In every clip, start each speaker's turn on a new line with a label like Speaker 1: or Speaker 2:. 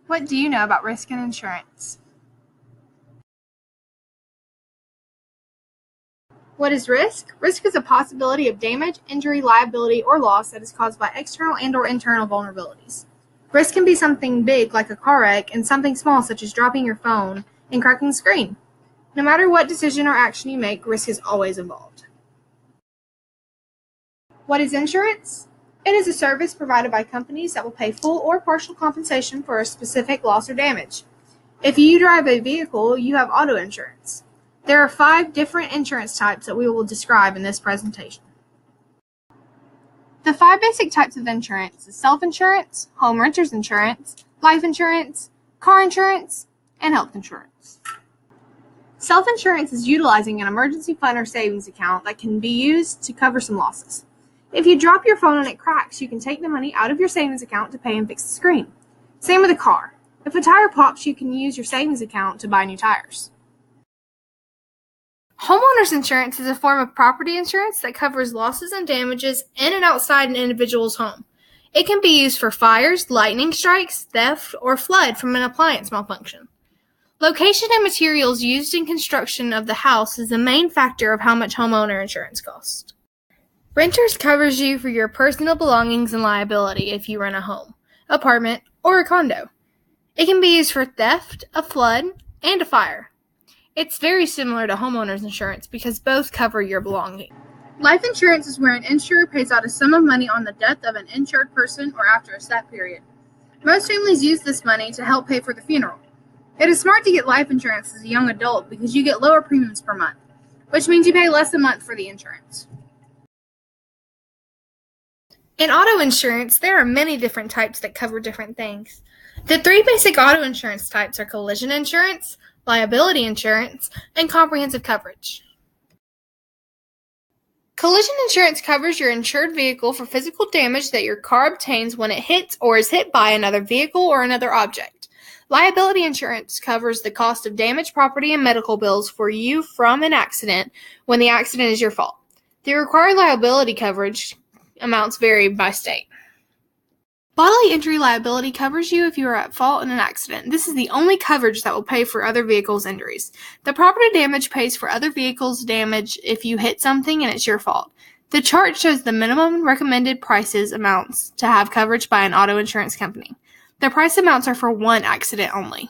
Speaker 1: What do you know about risk and insurance? What is risk? Risk is a possibility of damage, injury, liability, or loss that is caused by external and/or internal vulnerabilities. Risk can be something big like a car wreck and something small such as dropping your phone and cracking the screen. No matter what decision or action you make, risk is always involved. What is insurance? It is a service provided by companies that will pay full or partial compensation for a specific loss or damage. If you drive a vehicle, you have auto insurance. There are 5 different insurance types that we will describe in this presentation. The 5 basic types of insurance is self-insurance, home renter's insurance, life insurance, car insurance, and health insurance. Self-insurance is utilizing an emergency fund or savings account that can be used to cover some losses. If you drop your phone and it cracks, you can take the money out of your savings account to pay and fix the screen. Same with a car. If a tire pops, you can use your savings account to buy new tires. Homeowners insurance is a form of property insurance that covers losses and damages in and outside an individual's home. It can be used for fires, lightning strikes, theft, or flood from an appliance malfunction. Location and materials used in construction of the house is the main factor of how much homeowner insurance costs. Renters covers you for your personal belongings and liability if you rent a home, apartment, or a condo. It can be used for theft, a flood, and a fire. It's very similar to homeowners insurance because both cover your belongings. Life insurance is where an insurer pays out a sum of money on the death of an insured person or after a set period. Most families use this money to help pay for the funeral. It is smart to get life insurance as a young adult because you get lower premiums per month, which means you pay less a month for the insurance. In auto insurance, there are many different types that cover different things. The 3 basic auto insurance types are collision insurance, liability insurance, and comprehensive coverage. Collision insurance covers your insured vehicle for physical damage that your car obtains when it hits or is hit by another vehicle or another object. Liability insurance covers the cost of damaged property and medical bills for you from an accident when the accident is your fault. The required liability coverage amounts vary by state. Bodily injury liability covers you if you are at fault in an accident. This is the only coverage that will pay for other vehicles' injuries. The property damage pays for other vehicles' damage if you hit something and it's your fault. The chart shows the minimum recommended prices amounts to have coverage by an auto insurance company. The price amounts are for one accident only.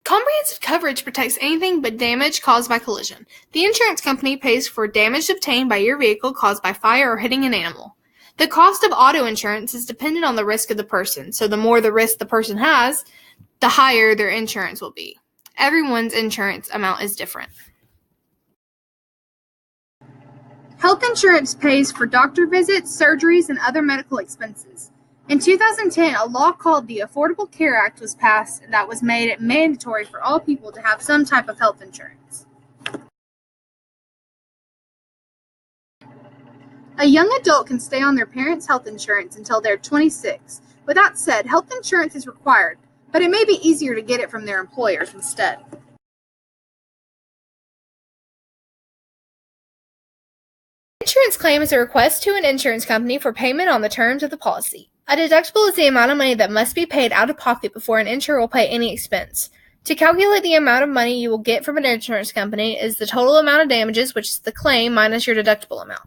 Speaker 1: Comprehensive coverage protects anything but damage caused by collision. The insurance company pays for damage obtained by your vehicle caused by fire or hitting an animal. The cost of auto insurance is dependent on the risk of the person, so the more the risk the person has, the higher their insurance will be. Everyone's insurance amount is different. Health insurance pays for doctor visits, surgeries, and other medical expenses. In 2010, a law called the Affordable Care Act was passed that was made it mandatory for all people to have some type of health insurance. A young adult can stay on their parents' health insurance until they're 26. With that said, health insurance is required, but it may be easier to get it from their employers instead. Insurance claim is a request to an insurance company for payment on the terms of the policy. A deductible is the amount of money that must be paid out of pocket before an insurer will pay any expense. To calculate the amount of money you will get from an insurance company is the total amount of damages, which is the claim minus your deductible amount.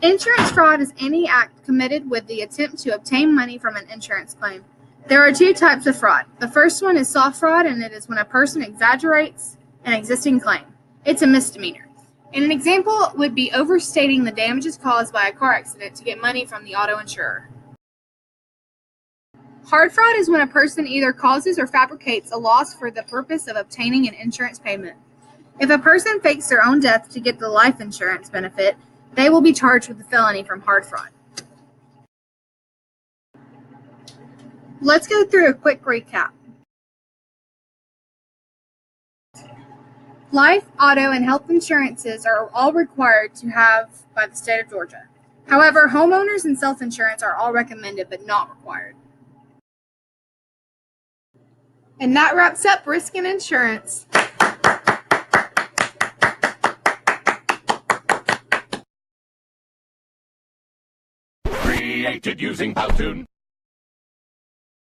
Speaker 1: Insurance fraud is any act committed with the attempt to obtain money from an insurance claim. There are 2 types of fraud. The first one is soft fraud, and it is when a person exaggerates an existing claim. It's a misdemeanor. And an example would be overstating the damages caused by a car accident to get money from the auto insurer. Hard fraud is when a person either causes or fabricates a loss for the purpose of obtaining an insurance payment. If a person fakes their own death to get the life insurance benefit, they will be charged with a felony from hard fraud. Let's go through a quick recap. Life, auto, and health insurances are all required to have by the state of Georgia. However, homeowners and self-insurance are all recommended but not required. And that wraps up risk and insurance.
Speaker 2: created using Powtoon.